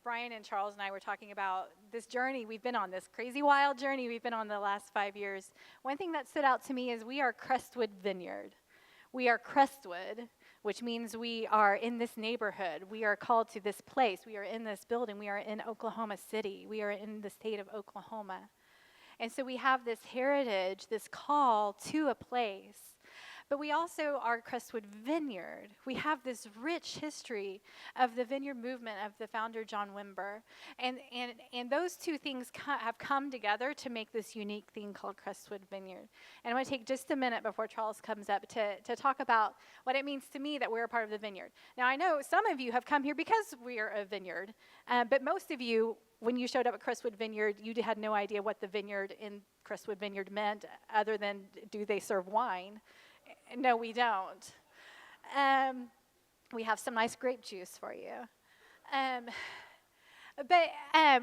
Brian and Charles and I were talking about this journey we've been on, this crazy wild journey we've been on the last 5 years. One thing that stood out to me is we are Crestwood Vineyard. We are Crestwood, which means we are in this neighborhood. We are called to this place. We are in this building. We are in Oklahoma City. We are in the state of Oklahoma. And so we have this heritage, this call to a place. But we also are Crestwood Vineyard. We have this rich history of the vineyard movement of the founder, John Wimber. And those two things have come together to make this unique thing called Crestwood Vineyard. And I want to take just a minute before Charles comes up to talk about what it means to me that we're a part of the vineyard. Now, I know some of you have come here because we are a vineyard, but most of you, when you showed up at Crestwood Vineyard, you had no idea what the vineyard in Crestwood Vineyard meant other than, do they serve wine? No, we don't. We have some nice grape juice for you. But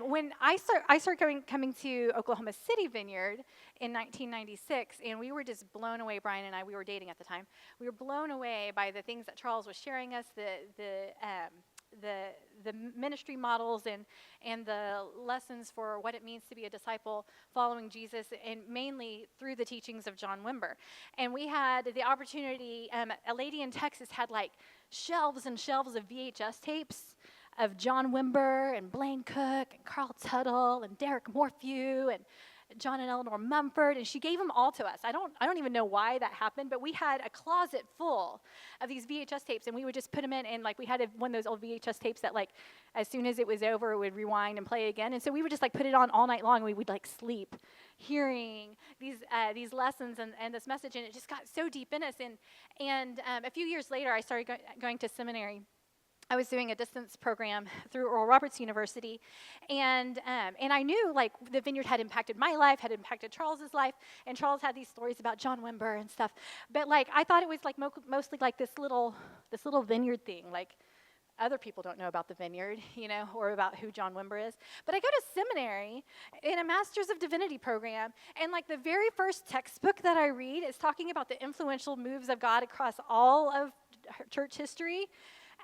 when I started coming to Oklahoma City Vineyard in 1996, and we were just blown away, Brian and I, we were dating at the time, we were blown away by the things that Charles was sharing us, the ministry models and the lessons for what it means to be a disciple following Jesus, and mainly through the teachings of John Wimber. And we had the opportunity, a lady in Texas had like shelves and shelves of VHS tapes of John Wimber and Blaine Cook and Carl Tuttle and Derek Morphew and John and Eleanor Mumford, and she gave them all to us. I don't even know why that happened, but we had a closet full of these VHS tapes, and we would just put them in, and like we had one of those old VHS tapes that like as soon as it was over, it would rewind and play again, and so we would just like put it on all night long, and we would like sleep hearing these lessons and this message, and it just got so deep in us. And a few years later, I started going to seminary. I was doing a distance program through Oral Roberts University, and I knew like the vineyard had impacted my life, had impacted Charles's life, and Charles had these stories about John Wimber and stuff. But like I thought it was like mostly like this little vineyard thing. Like other people don't know about the vineyard, or about who John Wimber is. But I go to seminary in a Master's of Divinity program, and like the very first textbook that I read is talking about the influential moves of God across all of church history.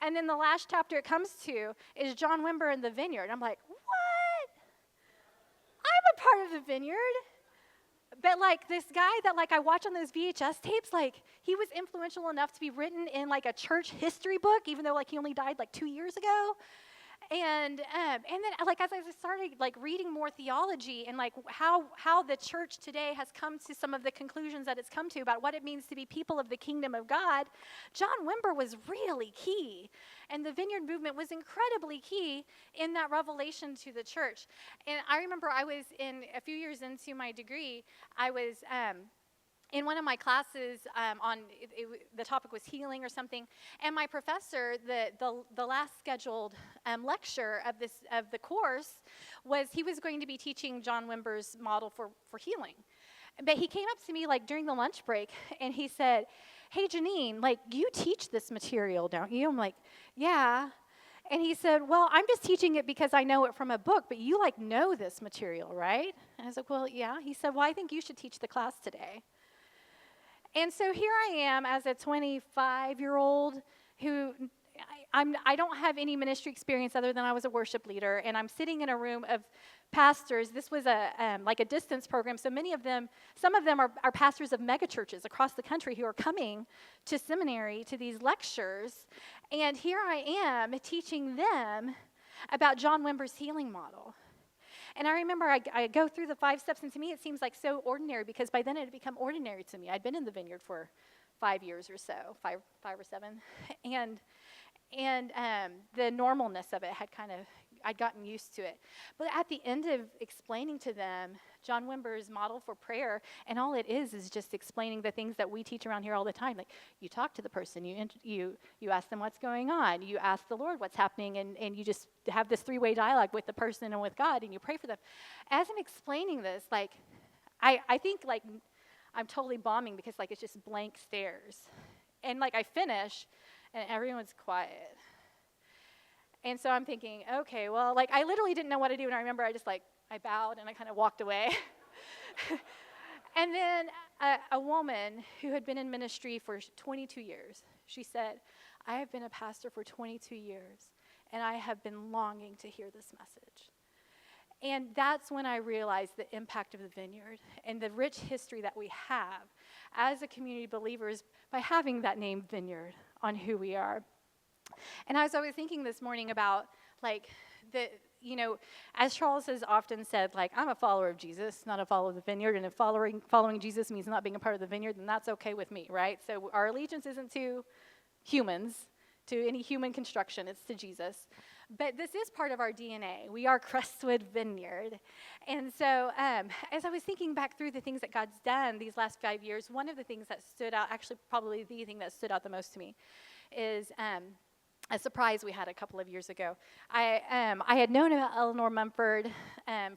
And then the last chapter it comes to is John Wimber and the vineyard. I'm like, what? I'm a part of the vineyard. But like this guy that like I watch on those VHS tapes, like he was influential enough to be written in like a church history book, even though like he only died like 2 years ago. And then like as I started like reading more theology and like how the church today has come to some of the conclusions that it's come to about what it means to be people of the kingdom of God, John Wimber was really key. And the vineyard movement was incredibly key in that revelation to the church. And I remember I was a few years into my degree, I was in one of my classes the topic was healing or something, and my professor, the last scheduled lecture of the course was he was going to be teaching John Wimber's model for healing. But he came up to me like during the lunch break, and he said, "Hey Janine, like you teach this material, don't you?" I'm like, "Yeah." And he said, "Well, I'm just teaching it because I know it from a book, but you like know this material, right?" And I was like, "Well, yeah." He said, "Well, I think you should teach the class today." And so here I am as a 25-year-old who I don't have any ministry experience other than I was a worship leader, and I'm sitting in a room of pastors. This was like a distance program, so some of them are pastors of megachurches across the country who are coming to seminary to these lectures, and here I am teaching them about John Wimber's healing model. And I remember I go through the 5 steps, and to me it seems like so ordinary because by then it had become ordinary to me. I'd been in the vineyard for 5 years or so, five or 7, and the normalness of it I'd gotten used to it. But at the end of explaining to them John Wimber's model for prayer, and all it is just explaining the things that we teach around here all the time. Like you talk to the person, you ask them what's going on, you ask the Lord what's happening, and you just have this 3-way dialogue with the person and with God, and you pray for them. As I'm explaining this, like I think like I'm totally bombing because like it's just blank stares, and like I finish, and everyone's quiet. And so I'm thinking, okay, well, like I literally didn't know what to do, and I remember I bowed and I kind of walked away. And then a woman who had been in ministry for 22 years, she said, "I have been a pastor for 22 years, and I have been longing to hear this message. And that's when I realized the impact of the vineyard and the rich history that we have as a community of believers by having that name Vineyard on who we are. And as I was thinking this morning about, like, as Charles has often said, like, I'm a follower of Jesus, not a follower of the vineyard, and if following Jesus means not being a part of the vineyard, then that's okay with me, right? So our allegiance isn't to humans, to any human construction, it's to Jesus. But this is part of our DNA. We are Crestwood Vineyard. And so as I was thinking back through the things that God's done these last 5 years, one of the things that stood out, actually probably the thing that stood out the most to me, is a surprise we had a couple of years ago. I had known about Eleanor Mumford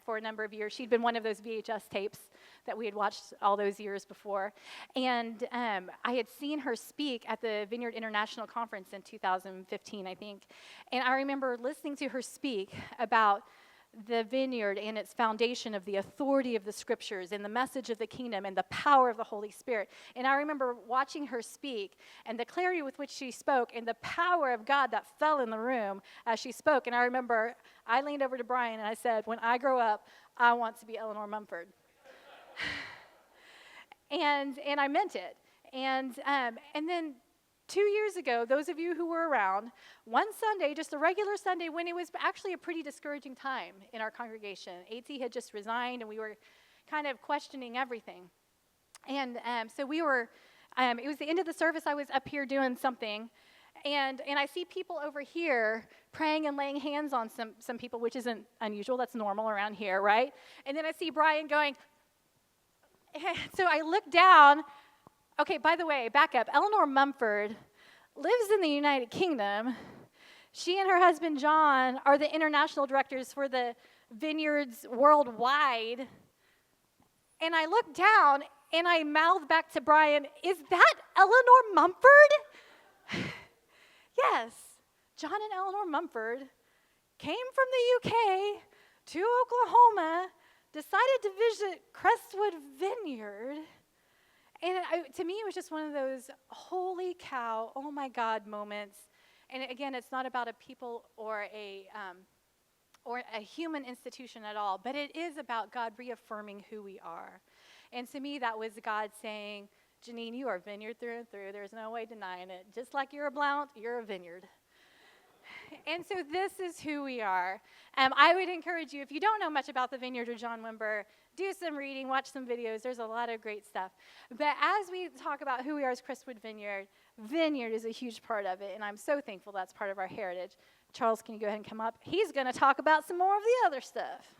for a number of years. She'd been one of those VHS tapes that we had watched all those years before. And I had seen her speak at the Vineyard International Conference in 2015, I think. And I remember listening to her speak about the vineyard and its foundation of the authority of the scriptures and the message of the kingdom and the power of the Holy Spirit. And I remember watching her speak and the clarity with which she spoke and the power of God that fell in the room as she spoke. And I remember I leaned over to Brian and I said, when I grow up, I want to be Eleanor Mumford. and I meant it. And then 2 years ago, those of you who were around, one Sunday, just a regular Sunday, when it was actually a pretty discouraging time in our congregation. AT had just resigned, and we were kind of questioning everything. And so we were, it was the end of the service. I was up here doing something, and I see people over here praying and laying hands on some people, which isn't unusual. That's normal around here, right? And then I see Brian going, so I look down. Okay, by the way, back up. Eleanor Mumford lives in the United Kingdom. She and her husband, John, are the international directors for the vineyards worldwide. And I look down, and I mouth back to Brian, is that Eleanor Mumford? Yes. John and Eleanor Mumford came from the UK to Oklahoma, decided to visit Crestwood Vineyard. And to me, it was just one of those holy cow, oh my God moments. And again, it's not about a people or a human institution at all, but it is about God reaffirming who we are. And to me, that was God saying, Janine, you are vineyard through and through. There's no way denying it. Just like you're a Blount, you're a vineyard. And so this is who we are. I would encourage you, if you don't know much about the vineyard or John Wimber, do some reading, watch some videos. There's a lot of great stuff. But as we talk about who we are as Crestwood Vineyard, vineyard is a huge part of it, and I'm so thankful that's part of our heritage. Charles, can you go ahead and come up? He's going to talk about some more of the other stuff.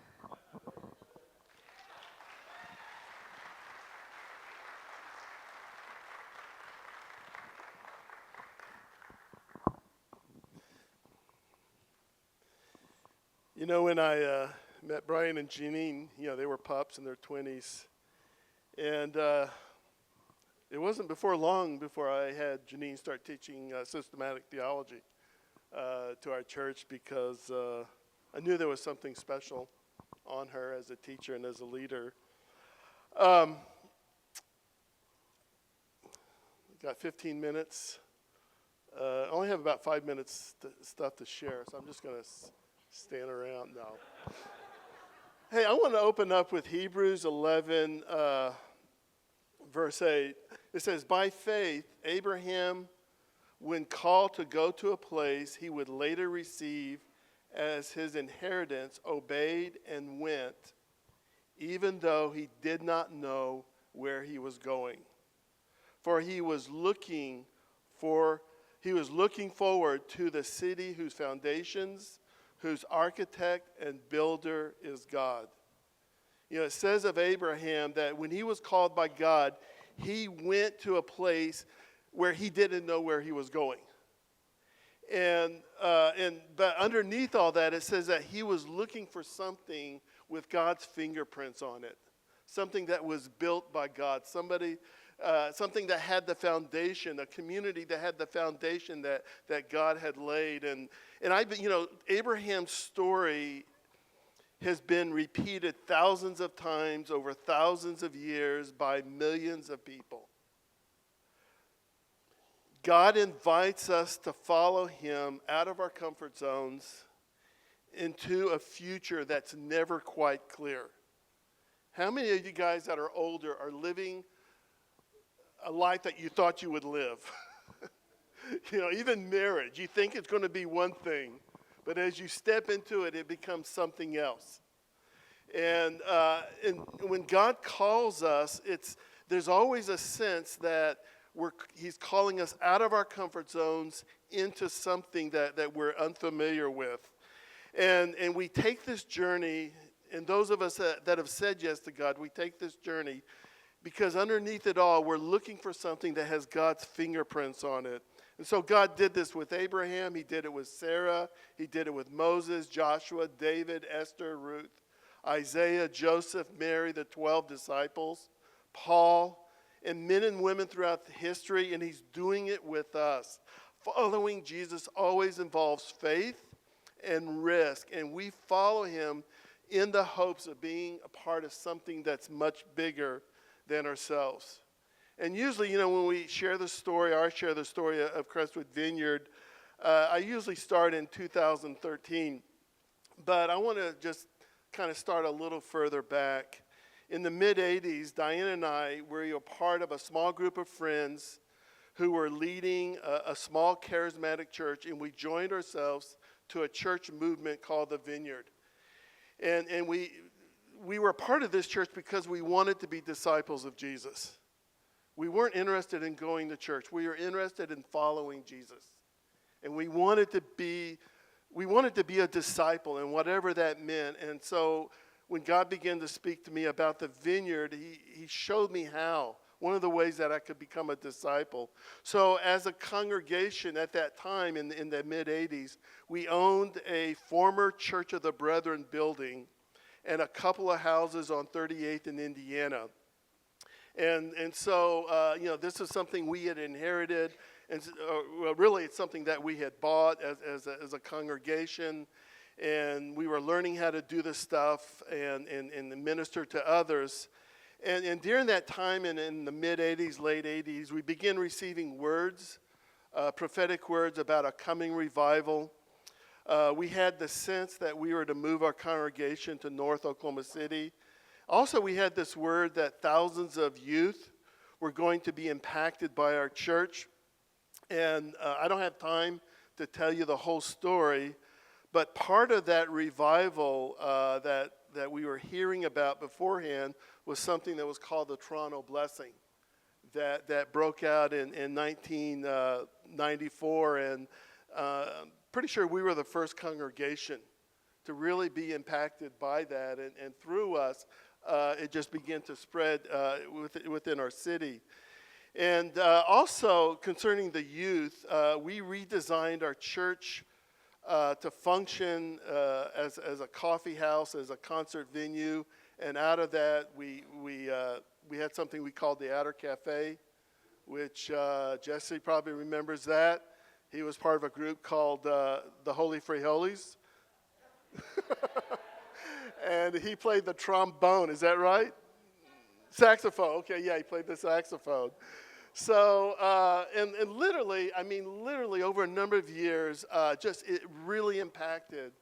You know, when I met Brian and Janine, they were pups in their 20s. And it wasn't long before I had Janine start teaching systematic theology to our church, because I knew there was something special on her as a teacher and as a leader. Got 15 minutes. I only have about 5 minutes stuff to share, so I'm just going to stand around now. Hey, I want to open up with Hebrews 11, verse 8. It says, by faith, Abraham, when called to go to a place he would later receive as his inheritance, obeyed and went, even though he did not know where he was going. For he was looking forward to the city whose foundations, whose architect and builder is God. It says of Abraham that when he was called by God, he went to a place where he didn't know where he was going. But underneath all that, it says that he was looking for something with God's fingerprints on it, something that was built by God, something that had the foundation, a community that had the foundation that God had laid. And Abraham's story has been repeated thousands of times over thousands of years by millions of people. God invites us to follow him out of our comfort zones into a future that's never quite clear. How many of you guys that are older are living a life that you thought you would live? Even marriage, you think it's going to be one thing, but as you step into it, it becomes something else. And when God calls us, there's always a sense that he's calling us out of our comfort zones into something that we're unfamiliar with. And we take this journey, and those of us that have said yes to God, we take this journey because underneath it all, we're looking for something that has God's fingerprints on it. And so God did this with Abraham. He did it with Sarah. He did it with Moses, Joshua, David, Esther, Ruth, Isaiah, Joseph, Mary, the 12 disciples, Paul, and men and women throughout history. And he's doing it with us. Following Jesus always involves faith and risk. And we follow him in the hopes of being a part of something that's much bigger than ourselves. And usually, when we share the story, or I share the story of Crestwood Vineyard, I usually start in 2013. But I want to just kind of start a little further back. In the mid-'80s, Diane and I were a part of a small group of friends who were leading a small charismatic church, and we joined ourselves to a church movement called the Vineyard. And we were a part of this church because we wanted to be disciples of Jesus. We weren't interested in going to church. We were interested in following Jesus. And we wanted to be a disciple, and whatever that meant. And so when God began to speak to me about the Vineyard, he showed me how. One of the ways that I could become a disciple. So as a congregation at that time in the mid-'80s, we owned a former Church of the Brethren building and a couple of houses on 38th in Indiana. And so, this is something we had inherited. And really, it's something that we had bought as a congregation. And we were learning how to do this stuff and minister to others. And during that time, in the mid-'80s, late '80s, we began receiving words, prophetic words about a coming revival. We had the sense that we were to move our congregation to North Oklahoma City. Also, we had this word that thousands of youth were going to be impacted by our church. And I don't have time to tell you the whole story, but part of that revival that we were hearing about beforehand was something that was called the Toronto Blessing that broke out in 1994. And I'm pretty sure we were the first congregation to really be impacted by that. And through us, it just began to spread within our city. And also, concerning the youth, we redesigned our church to function as a coffee house, as a concert venue. And out of that, we had something we called the Outer Cafe, which Jesse probably remembers that. He was part of a group called the Holy Free Holies. And he played the trombone, is that right? Saxophone, okay, yeah, he played the saxophone. So, and literally over a number of years, it really impacted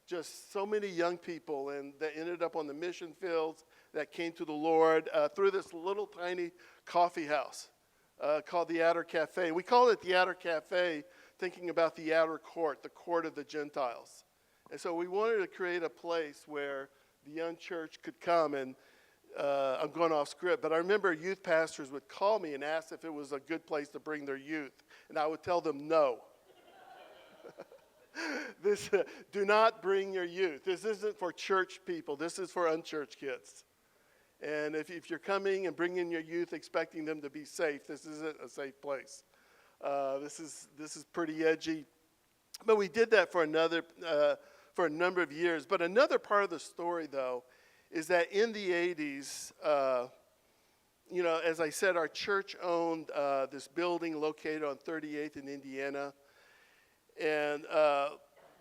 just so many young people, and that ended up on the mission fields, that came to the Lord through this little tiny coffee house called the Outer Cafe. We call it the Outer Cafe, thinking about the outer court, the court of the Gentiles. And so we wanted to create a place where the young church could come, and I'm going off script, but I remember youth pastors would call me and ask if it was a good place to bring their youth, and I would tell them no. Do not bring your youth. This isn't for church people. This is for unchurched kids. And if you're coming and bringing your youth expecting them to be safe, this isn't a safe place. This is pretty edgy. But we did that for a number of years. But another part of the story, though, is that in the 80s, as I said, our church owned this building located on 38th in Indiana. And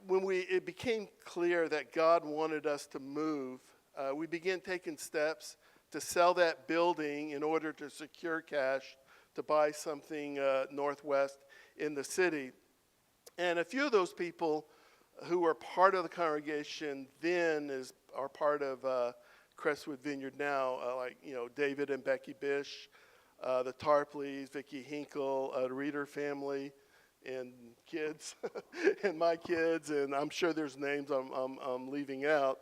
when it became clear that God wanted us to move, we began taking steps to sell that building in order to secure cash to buy something northwest in the city. And a few of those people who were part of the congregation then are part of Crestwood Vineyard now, like, David and Becky Bish, the Tarpleys, Vicki Hinkle, the Reeder family, and kids, and my kids, and I'm sure there's names I'm leaving out.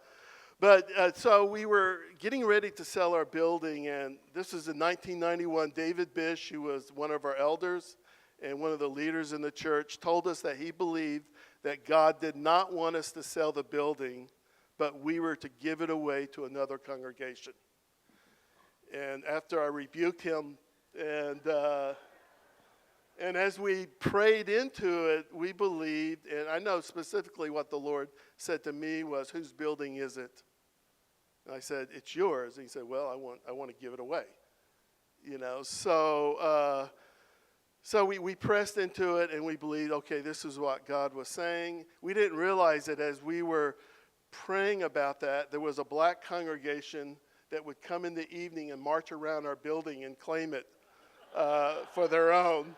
But so we were getting ready to sell our building, and this was in 1991. David Bish, who was one of our elders and one of the leaders in the church, told us that he believed that God did not want us to sell the building, but we were to give it away to another congregation. And after I rebuked him, and as we prayed into it, we believed, and I know specifically what the Lord said to me was, "Whose building is it?" And I said, "It's yours." And he said, "Well, I want to give it away." So we pressed into it, and we believed, okay, this is what God was saying. We didn't realize that as we were praying about that, there was a black congregation that would come in the evening and march around our building and claim it for their own.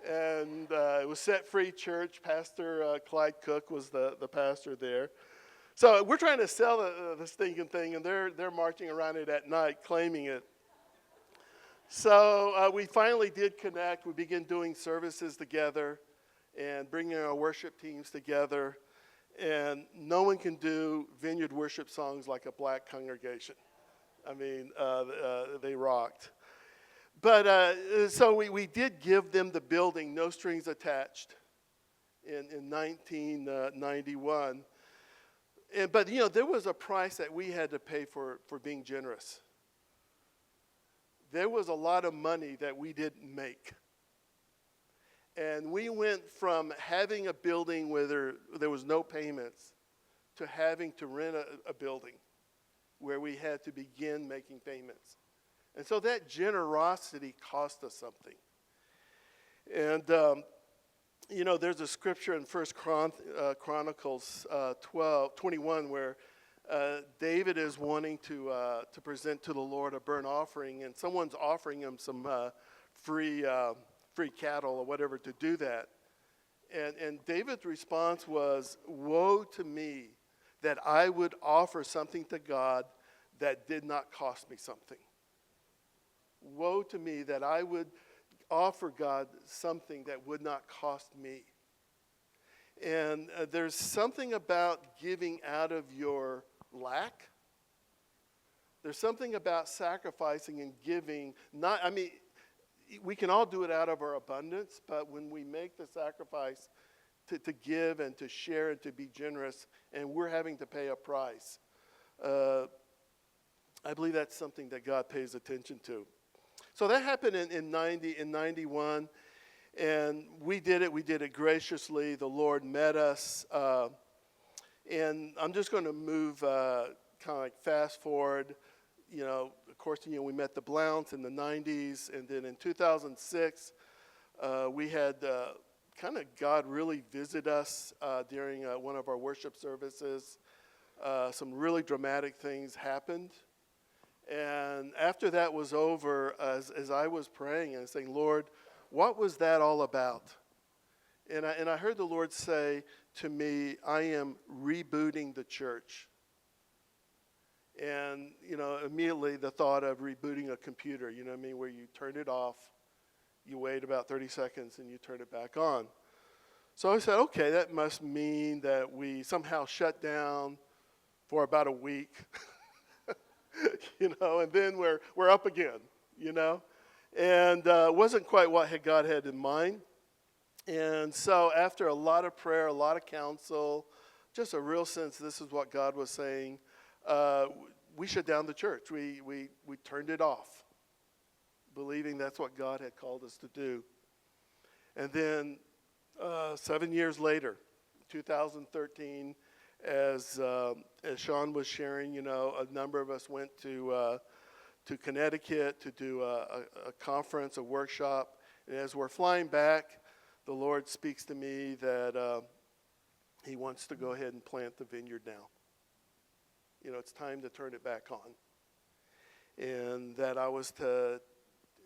And it was Set Free Church. Pastor Clyde Cook was the pastor there. So we're trying to sell the stinking thing, and they're marching around it at night, claiming it. So we finally did connect. We began doing services together and bringing our worship teams together. And no one can do vineyard worship songs like a black congregation. I mean, they rocked. But so we did give them the building, no strings attached, in 1991. But there was a price that we had to pay for being generous. There was a lot of money that we didn't make. And we went from having a building where there was no payments to having to rent a building where we had to begin making payments. And so that generosity cost us something. And, there's a scripture in 1 Chronicles 21 where David is wanting to present to the Lord a burnt offering, and someone's offering him some free cattle or whatever to do that. And David's response was, "Woe to me that I would offer something to God that did not cost me something. Woe to me that I would offer God something that would not cost me." And there's something about giving out of your lack. There's something about sacrificing and giving. We can all do it out of our abundance, but when we make the sacrifice to give and to share and to be generous, and we're having to pay a price, I believe that's something that God pays attention to. So that happened in 91, and we did it graciously. The Lord met us, and I'm just going to move kind of like fast forward. Of course, we met the Blounts in the 90s, and then in 2006, we had kind of God really visit us during one of our worship services. Some really dramatic things happened. And after that was over, as I was praying and saying, "Lord, what was that all about?" And I heard the Lord say to me, "I am rebooting the church." And, immediately the thought of rebooting a computer, where you turn it off, you wait about 30 seconds, and you turn it back on. So I said, okay, that must mean that we somehow shut down for about a week. And then we're up again, And it wasn't quite what God had in mind. And so after a lot of prayer, a lot of counsel, just a real sense this is what God was saying, we shut down the church. We turned it off, believing that's what God had called us to do. And then 7 years later, 2013, as Sean was sharing, a number of us went to Connecticut to do a conference, a workshop. And as we're flying back, the Lord speaks to me that he wants to go ahead and plant the vineyard now. It's time to turn it back on. And that I was to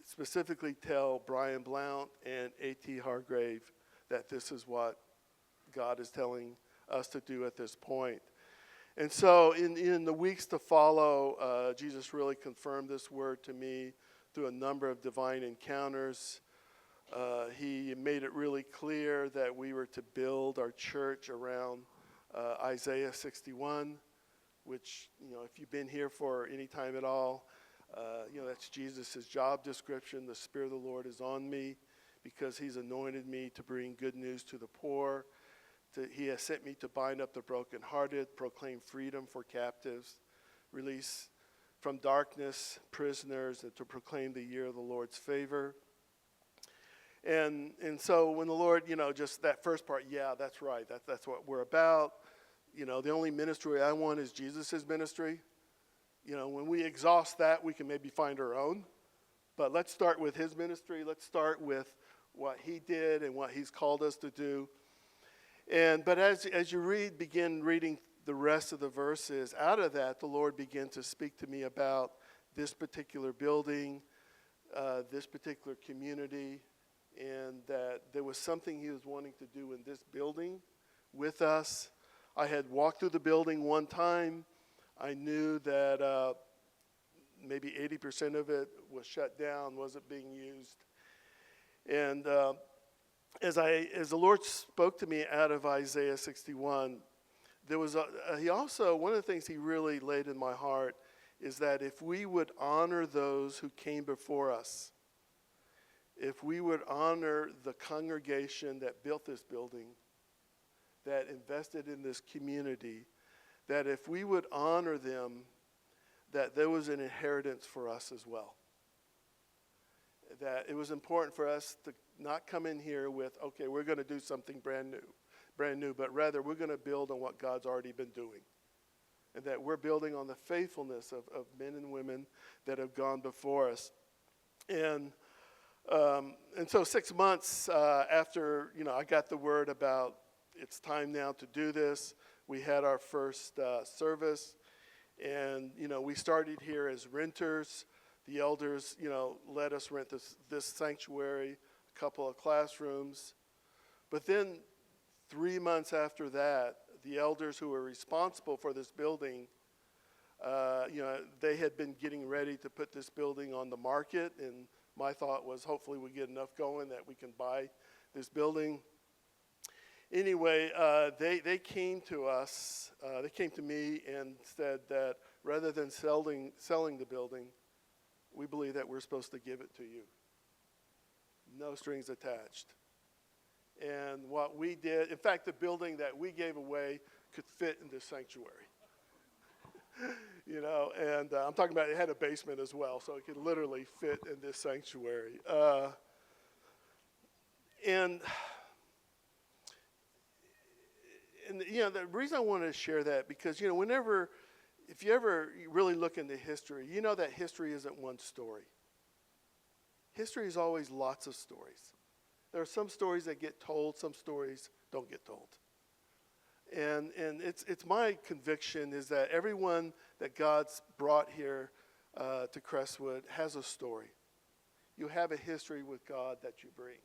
specifically tell Brian Blount and A.T. Hargrave that this is what God is telling us to do at this point. And so in the weeks to follow, Jesus really confirmed this word to me through a number of divine encounters. He made it really clear that we were to build our church around Isaiah 61, which, if you've been here for any time at all, that's Jesus' job description. The Spirit of the Lord is on me because he's anointed me to bring good news to the poor. He has sent me to bind up the brokenhearted, proclaim freedom for captives, release from darkness prisoners, and to proclaim the year of the Lord's favor. And so when the Lord, just that first part, yeah, that's right. That's what we're about. The only ministry I want is Jesus' ministry. When we exhaust that, we can maybe find our own. But let's start with his ministry. Let's start with what he did and what he's called us to do. But as you begin reading the rest of the verses, out of that, the Lord began to speak to me about this particular building, this particular community, and that there was something he was wanting to do in this building with us. I had walked through the building one time. I knew that maybe 80% of it was shut down, wasn't being used. And as the Lord spoke to me out of Isaiah 61, there was he also, one of the things he really laid in my heart is that if we would honor those who came before us, if we would honor the congregation that built this building, that invested in this community, that if we would honor them, that there was an inheritance for us as well. That it was important for us to not come in here with, okay, we're going to do something brand new, but rather we're going to build on what God's already been doing. And that we're building on the faithfulness of men and women that have gone before us. And so 6 months after, I got the word about it's time now to do this, we had our first service. And, we started here as renters. The elders, let us rent this sanctuary, a couple of classrooms. But then 3 months after that, the elders who were responsible for this building, they had been getting ready to put this building on the market. And my thought was hopefully we get enough going that we can buy this building. Anyway, they came to us, they came to me and said that rather than selling the building, we believe that we're supposed to give it to you. No strings attached. And what we did, in fact, the building that we gave away could fit in this sanctuary. And I'm talking about it had a basement as well, so it could literally fit in this sanctuary. And the reason I wanted to share that, because, if you ever really look into history, you know that history isn't one story. History is always lots of stories. There are some stories that get told, some stories don't get told. And it's my conviction is that everyone that God's brought here to Crestwood has a story. You have a history with God that you bring.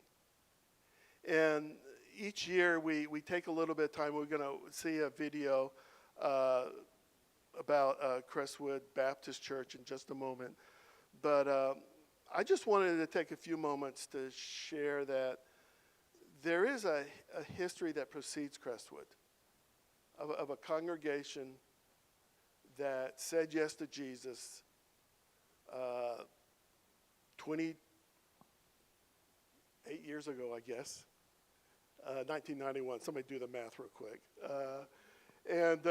And each year we take a little bit of time. We're going to see a video about Crestwood Baptist Church in just a moment. But I just wanted to take a few moments to share that there is a history that precedes Crestwood of a congregation that said yes to Jesus 28 years ago, I guess. 1991. Somebody do the math real quick. And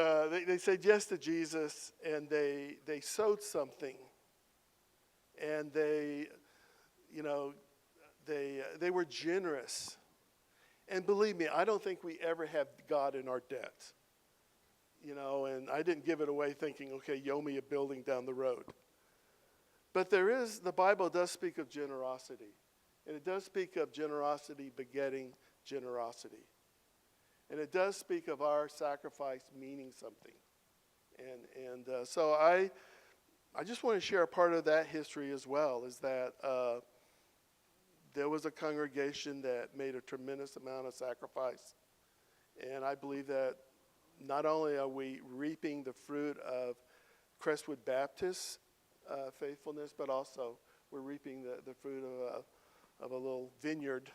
they said yes to Jesus, and they sowed something, and they were generous. And believe me, I don't think we ever have God in our debt. And I didn't give it away thinking, okay, you owe me a building down the road. But the Bible does speak of generosity. And it does speak of generosity begetting generosity. And it does speak of our sacrifice meaning something. And so I just want to share a part of that history as well, is that there was a congregation that made a tremendous amount of sacrifice. And I believe that not only are we reaping the fruit of Crestwood Baptist faithfulness, but also we're reaping the fruit of a little vineyard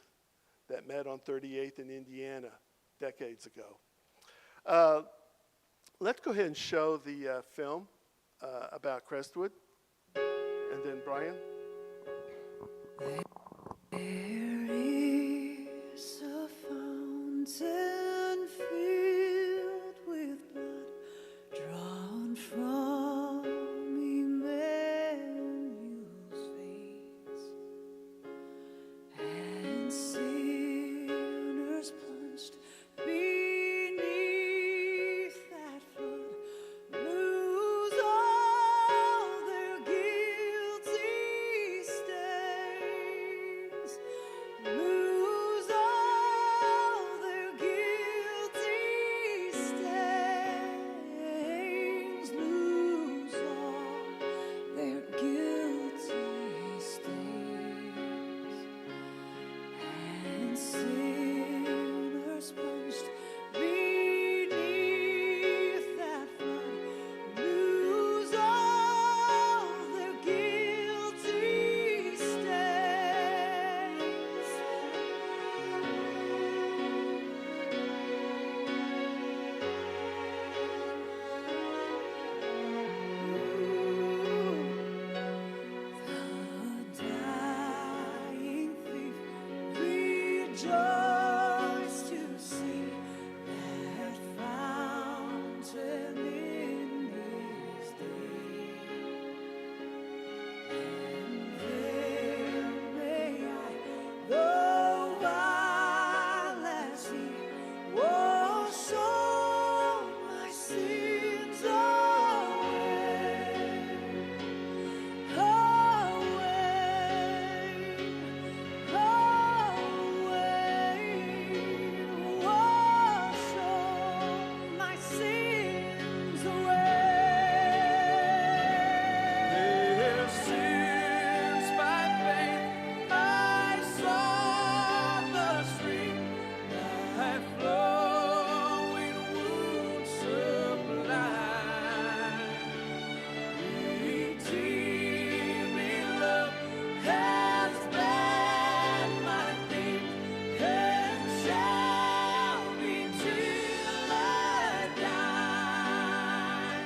that met on 38th in Indiana decades ago. Let's go ahead and show the film about Crestwood. And then Brian. There is a fountain filled with blood drawn from Emmanuel's veins, and sinners plunged beneath that flood lose all their guilty stains, lose all their guilty stains, lose all their guilty stains, and sinners plunged beneath that flood lose all their guilty stains. The dying thief rejoiced to see that fountain in his day. And there may I, though while as he wash all my sins away, wash all my sins away. Their sins by faith I saw the stream that flowing wound sublime. Redeeming love has been my theme, and shall be till I die,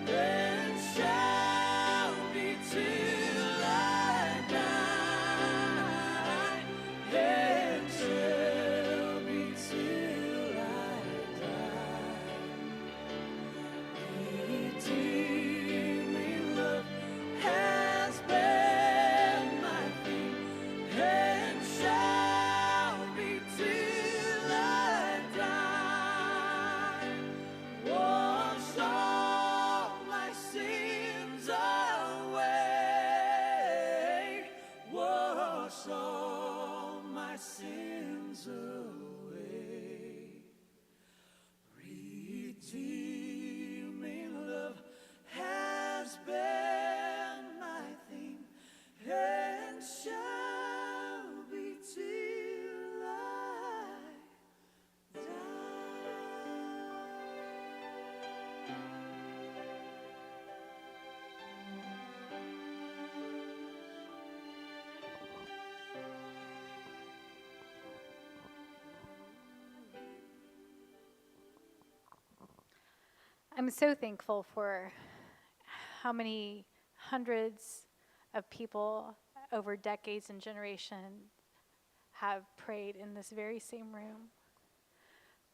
and shall be till I die, and shall be till I die. Redeeming love has been my theme, and shall be till I die. Wash all my sins away. Wash all my sins away. Redeeming love has been my theme, and shall be till I die. I'm so thankful for how many hundreds of people over decades and generations have prayed in this very same room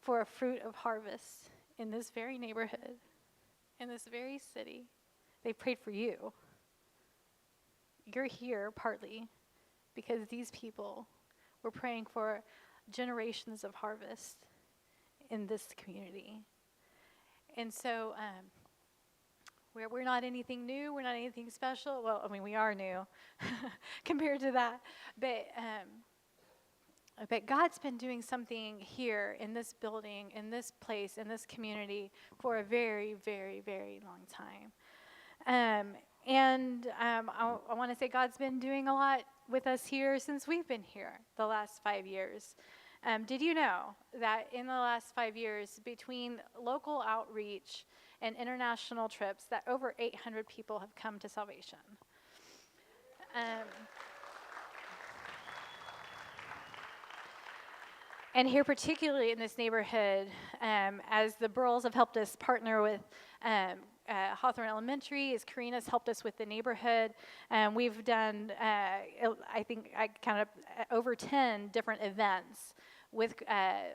for a fruit of harvest in this very neighborhood, in this very city. They prayed for you. You're here partly because these people were praying for generations of harvest in this community. And so we're not anything new. We're not anything special. Well, I mean, we are new compared to that. But God's been doing something here in this building, in this place, in this community for a very, very, very long time. And I want to say God's been doing a lot with us here since we've been here the last 5 years. Did you know that in the last 5 years, between local outreach and international trips, that over 800 people have come to salvation? And here, particularly in this neighborhood, as the Burrells have helped us partner with Hawthorne Elementary, as Karina's helped us with the neighborhood, we've done, I think, I counted over 10 different events with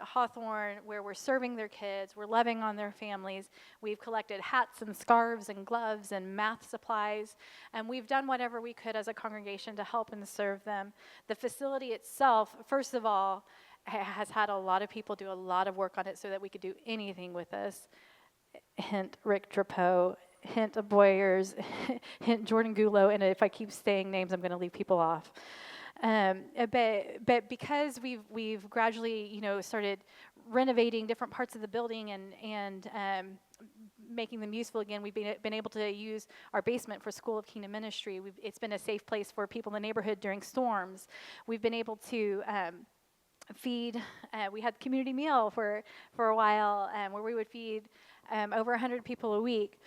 Hawthorne, where we're serving their kids, we're loving on their families. We've collected hats and scarves and gloves and math supplies, and we've done whatever we could as a congregation to help and serve them. The facility itself, first of all, has had a lot of people do a lot of work on it so that we could do anything with us. Hint Rick Drapeau, hint Boyers, hint Jordan Gulo, and if I keep saying names, I'm going to leave people off. But because we've gradually, started renovating different parts of the building and making them useful again, we've been able to use our basement for School of Kingdom Ministry. It's been a safe place for people in the neighborhood during storms. We've been able to feed. We had community meal for a while, where we would feed over 100 people a week.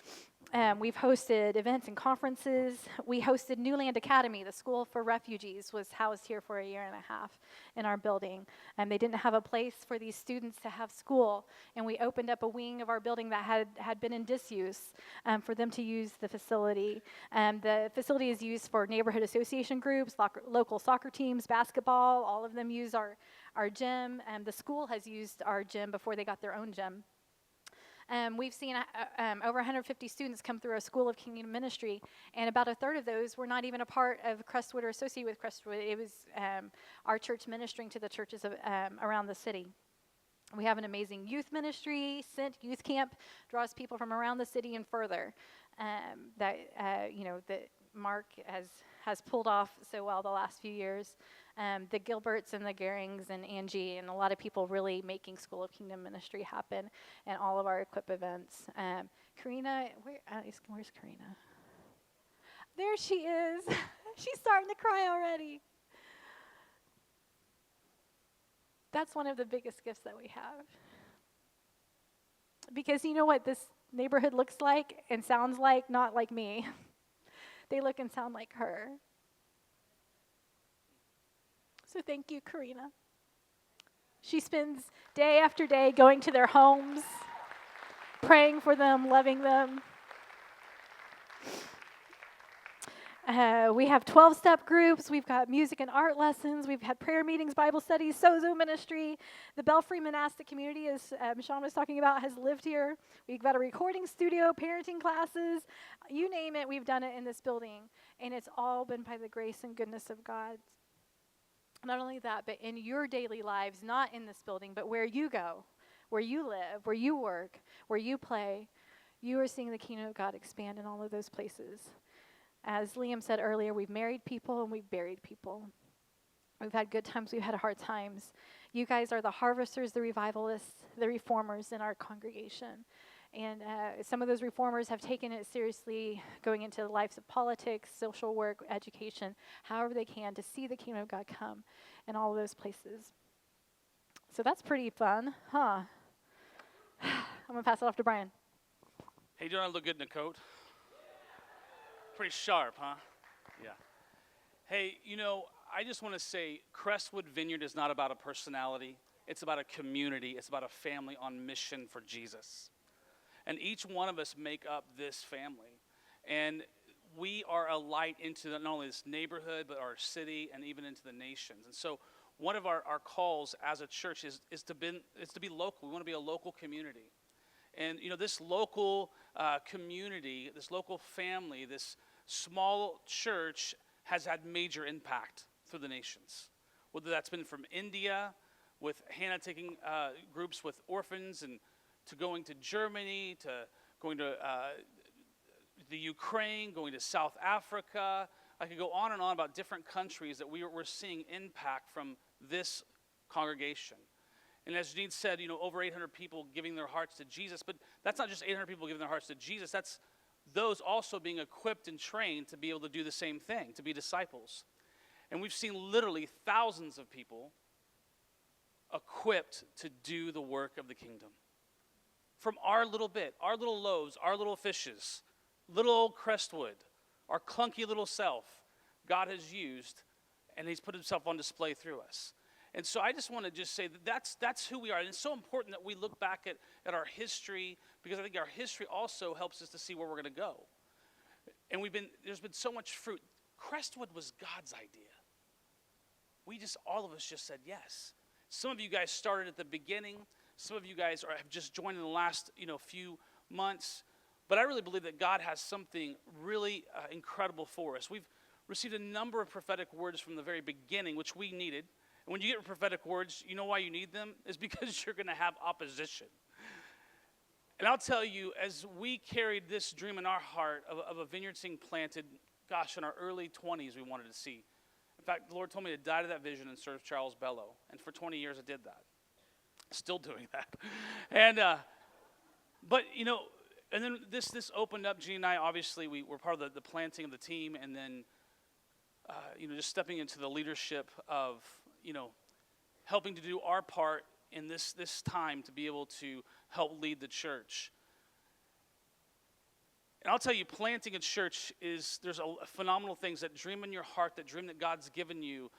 We've hosted events and conferences. We hosted Newland Academy. The School for Refugees was housed here for a year and a half in our building. They didn't have a place for these students to have school, and we opened up a wing of our building that had been in disuse for them to use the facility. The facility is used for neighborhood association groups, local soccer teams, basketball. All of them use our gym. The school has used our gym before they got their own gym. We've seen over 150 students come through our School of Kingdom Ministry, and about a third of those were not even a part of Crestwood or associated with Crestwood. It was our church ministering to the churches around the city. We have an amazing youth ministry. Sent Youth Camp draws people from around the city and further. That Mark has pulled off so well the last few years. The Gilberts and the Gehrings and Angie and a lot of people really making School of Kingdom Ministry happen and all of our equip events. Karina, where's Karina? There she is. She's starting to cry already. That's one of the biggest gifts that we have. Because you know what this neighborhood looks like and sounds like? Not like me. They look and sound like her. So thank you, Karina. She spends day after day going to their homes, praying for them, loving them. We have 12-step groups. We've got music and art lessons. We've had prayer meetings, Bible studies, sozo ministry. The Belfry monastic community, as Sean was talking about, has lived here. We've got a recording studio, parenting classes. You name it, we've done it in this building. And it's all been by the grace and goodness of God. Not only that, but in your daily lives, not in this building, but where you go, where you live, where you work, where you play, you are seeing the kingdom of God expand in all of those places. As Liam said earlier, we've married people and we've buried people. We've had good times, we've had hard times. You guys are the harvesters, the revivalists, the reformers in our congregation. And some of those reformers have taken it seriously, going into the lives of politics, social work, education, however they can, to see the kingdom of God come in all of those places. So that's pretty fun, huh? I'm going to pass it off to Brian. Hey, don't I look good in a coat? Pretty sharp, huh? Yeah. Hey, I just want to say Crestwood Vineyard is not about a personality. It's about a community. It's about a family on mission for Jesus. And each one of us make up this family. And we are a light into not only this neighborhood, but our city and even into the nations. And so one of our calls as a church is to be local. We want to be a local community. And, this local community, this local family, this small church has had major impact through the nations. Whether that's been from India, with Hannah taking groups with orphans, and to going to Germany, to going to the Ukraine, going to South Africa. I could go on and on about different countries that we're seeing impact from this congregation. And as Janine said, over 800 people giving their hearts to Jesus. But that's not just 800 people giving their hearts to Jesus. That's those also being equipped and trained to be able to do the same thing, to be disciples. And we've seen literally thousands of people equipped to do the work of the kingdom. From our little bit, our little loaves, our little fishes, little old Crestwood, our clunky little self, God has used, and he's put himself on display through us. And so I just want to just say that that's who we are. And it's so important that we look back at our history, because I think our history also helps us to see where we're going to go. And there's been so much fruit. Crestwood was God's idea. All of us just said yes. Some of you guys started at the beginning. Some of you guys have just joined in the last few months. But I really believe that God has something really incredible for us. We've received a number of prophetic words from the very beginning, which we needed. And when you get prophetic words, you know why you need them? It's because you're going to have opposition. And I'll tell you, as we carried this dream in our heart of a vineyard being planted, in our early 20s we wanted to see. In fact, the Lord told me to die to that vision and serve Charles Bellow. And for 20 years I did that. Still doing that. And, and then this opened up. Jeannie and I, obviously, we were part of the planting of the team, and then, just stepping into the leadership of, helping to do our part in this time to be able to help lead the church. And I'll tell you, planting a church there's a phenomenal things. That dream in your heart, that dream that God's given you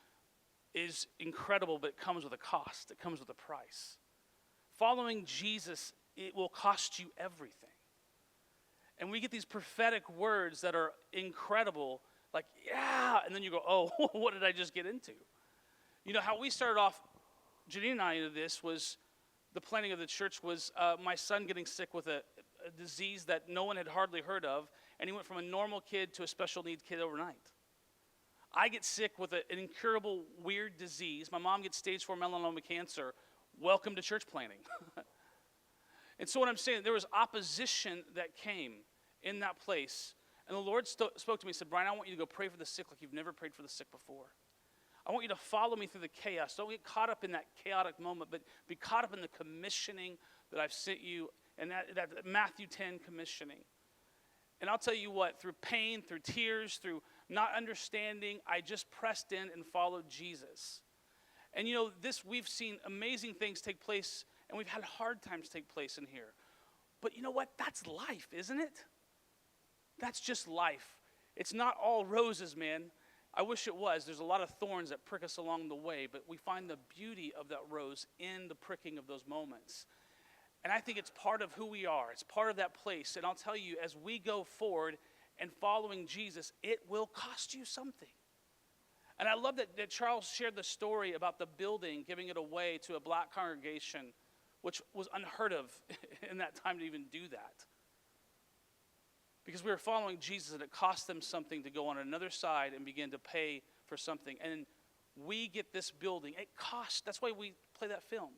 is incredible, but it comes with a cost. It comes with a price. Following Jesus, it will cost you everything. And we get these prophetic words that are incredible, like, yeah, and then you go, oh, what did I just get into? How we started off, Janine and I, into this was the planning of the church was my son getting sick with a disease that no one had hardly heard of, and he went from a normal kid to a special need kid overnight. I get sick with an incurable, weird disease. My mom gets stage 4 melanoma cancer. Welcome to church planning. And so what I'm saying, there was opposition that came in that place. And the Lord spoke to me and said, Brian, I want you to go pray for the sick like you've never prayed for the sick before. I want you to follow me through the chaos. Don't get caught up in that chaotic moment, but be caught up in the commissioning that I've sent you, and that Matthew 10 commissioning. And I'll tell you what, through pain, through tears, through not understanding, I just pressed in and followed Jesus. And we've seen amazing things take place, and we've had hard times take place in here. But you know what? That's life, isn't it? That's just life. It's not all roses, man. I wish it was. There's a lot of thorns that prick us along the way, but we find the beauty of that rose in the pricking of those moments. And I think it's part of who we are. It's part of that place. And I'll tell you, as we go forward and following Jesus, it will cost you something. And I love that Charles shared the story about the building, giving it away to a black congregation, which was unheard of in that time to even do that. Because we were following Jesus, and it cost them something to go on another side and begin to pay for something. And we get this building. It costs. That's why we play that film.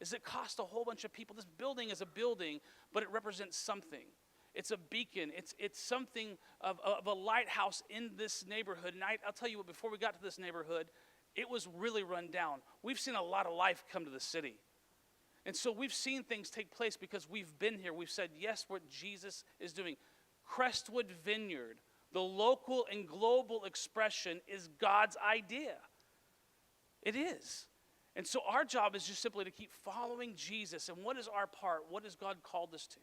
It cost a whole bunch of people. This building is a building, but it represents something. It's a beacon. It's something of a lighthouse in this neighborhood. And I'll tell you what, before we got to this neighborhood, it was really run down. We've seen a lot of life come to the city. And so we've seen things take place because we've been here. We've said yes, what Jesus is doing. Crestwood Vineyard, the local and global expression, is God's idea. It is. And so our job is just simply to keep following Jesus. And what is our part? What has God called us to?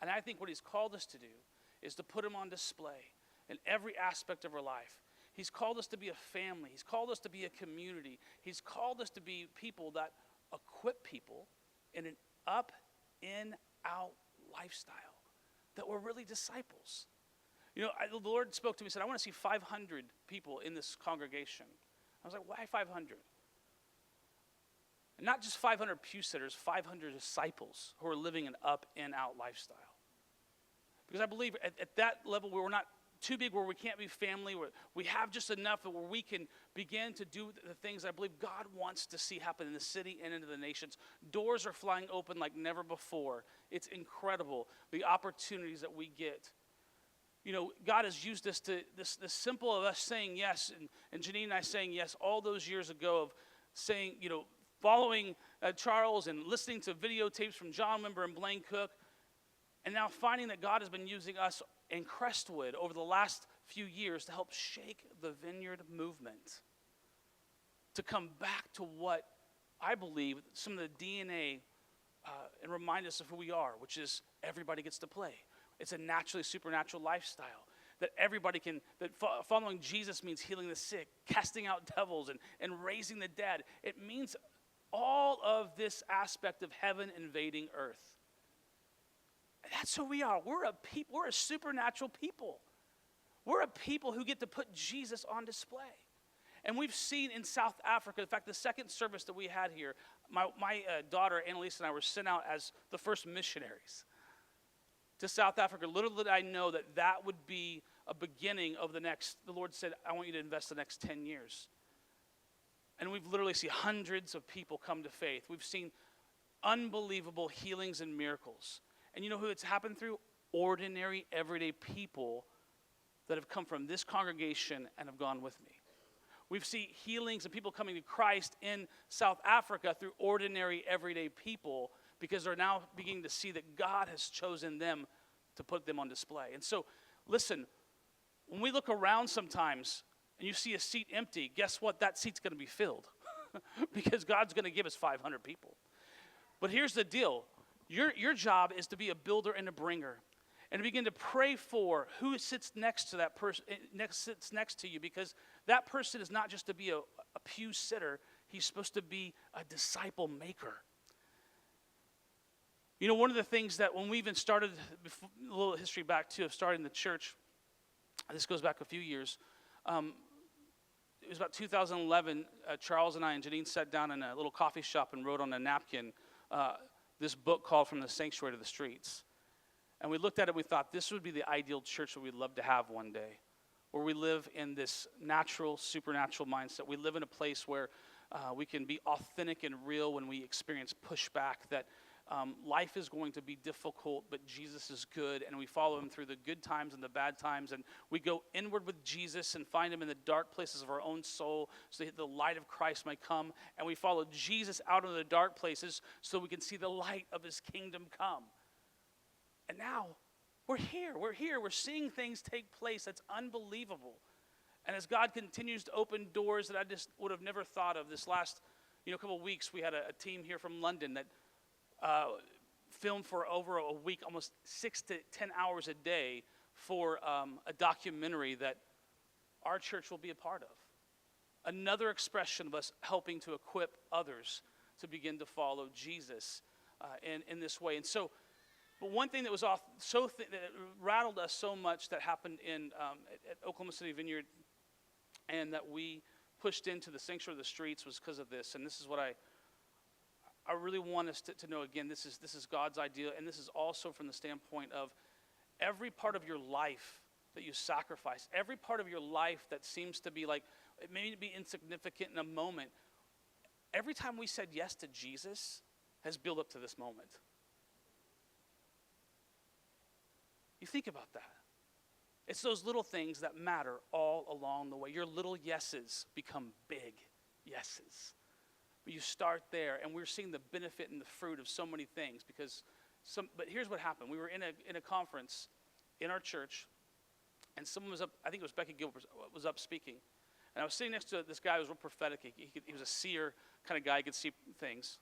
And I think what he's called us to do is to put him on display in every aspect of our life. He's called us to be a family. He's called us to be a community. He's called us to be people that equip people in an up, in, out lifestyle. That we're really disciples. The Lord spoke to me and said, I want to see 500 people in this congregation. I was like, why 500? And not just 500 pew sitters, 500 disciples who are living an up and out lifestyle. Because I believe at that level where we're not too big, where we can't be family, where we have just enough where we can begin to do the things I believe God wants to see happen in the city and into the nations. Doors are flying open like never before. It's incredible, the opportunities that we get. God has used us to, this simple of us saying yes, and Janine and I saying yes all those years ago of saying, following Charles and listening to videotapes from John Wimber and Blaine Cook, And now finding that God has been using us in Crestwood over the last few years to help shake the Vineyard movement, to come back to what I believe some of the DNA and remind us of who we are, which is everybody gets to play. It's a naturally supernatural lifestyle. That everybody can, following Jesus means healing the sick, casting out devils, and raising the dead. It means all of this aspect of heaven invading earth. And that's who we are. We're a supernatural people. We're a people who get to put Jesus on display. And we've seen in South Africa, in fact, the second service that we had here, my daughter, Annalise, and I were sent out as the first missionaries to South Africa. Little did I know that would be a beginning of the Lord said, I want you to invest the next 10 years. And we've literally seen hundreds of people come to faith. We've seen unbelievable healings and miracles. And you know who it's happened through? Ordinary, everyday people that have come from this congregation and have gone with me. We've seen healings and people coming to Christ in South Africa through ordinary, everyday people because they're now beginning to see that God has chosen them to put them on display. And so, listen, when we look around sometimes and you see a seat empty, guess what? That seat's going to be filled because God's going to give us 500 people. But here's the deal. Your job is to be a builder and a bringer. And begin to pray for who sits next to that person, sits next to you, because that person is not just to be a pew sitter, he's supposed to be a disciple maker. You know, one of the things that when we even started, a little history back too, of starting the church, this goes back a few years, it was about 2011, Charles and I and Janine sat down in a little coffee shop and wrote on a napkin this book called From the Sanctuary to the Streets. And we looked at it, we thought this would be the ideal church that we'd love to have one day, where we live in this natural, supernatural mindset. We live in a place where we can be authentic and real when we experience pushback, that life is going to be difficult, but Jesus is good, and we follow him through the good times and the bad times, and we go inward with Jesus and find him in the dark places of our own soul so that the light of Christ might come, and we follow Jesus out into the dark places so we can see the light of his kingdom come. And now, we're here, we're seeing things take place that's unbelievable. And as God continues to open doors that I just would have never thought of, this last couple of weeks, we had a team here from London that filmed for over a week, almost 6 to 10 hours a day for a documentary that our church will be a part of. Another expression of us helping to equip others to begin to follow Jesus in this way. And so, but one thing that was that rattled us so much that happened at Oklahoma City Vineyard, and that we pushed into the sanctuary of the streets, was because of this. And this is what I really want us to know. Again, this is God's idea, and this is also from the standpoint of every part of your life that you sacrifice, every part of your life that seems to be like, it may be insignificant in a moment. Every time we said yes to Jesus has built up to this moment. You think about that. It's those little things that matter all along the way. Your little yeses become big yeses. But you start there, and we're seeing the benefit and the fruit of so many things. But here's what happened. We were in a conference in our church, and someone was up. I think it was Becky Gilbert was up speaking, and I was sitting next to this guy who was real prophetic. He was a seer kind of guy. He could see things.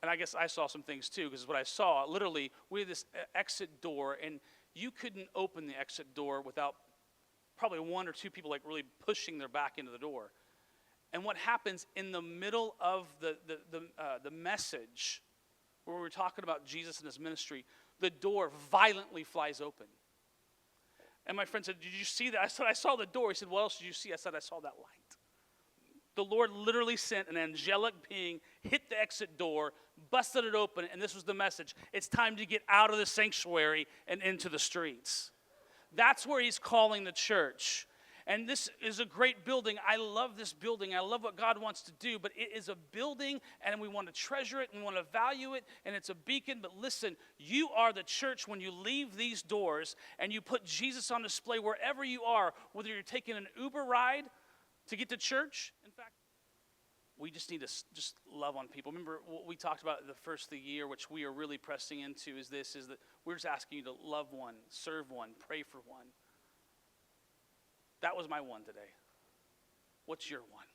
And I guess I saw some things too, because what I saw, literally, we had this exit door, and you couldn't open the exit door without probably one or two people like really pushing their back into the door. And what happens in the middle of the message, where we're talking about Jesus and his ministry, the door violently flies open. And my friend said, "Did you see that?" I said, "I saw the door." He said, "What else did you see?" I said, "I saw that light." The Lord literally sent an angelic being, hit the exit door, busted it open, and this was the message. It's time to get out of the sanctuary and into the streets. That's where he's calling the church. And this is a great building. I love this building. I love what God wants to do, but it is a building, and we want to treasure it, and we want to value it, and it's a beacon. But listen, you are the church when you leave these doors, and you put Jesus on display wherever you are, whether you're taking an Uber ride to get to church. In fact, we just need to just love on people. Remember what we talked about the first of the year, which we are really pressing into, is that we're just asking you to love one, serve one, pray for one. That was my one today. What's your one?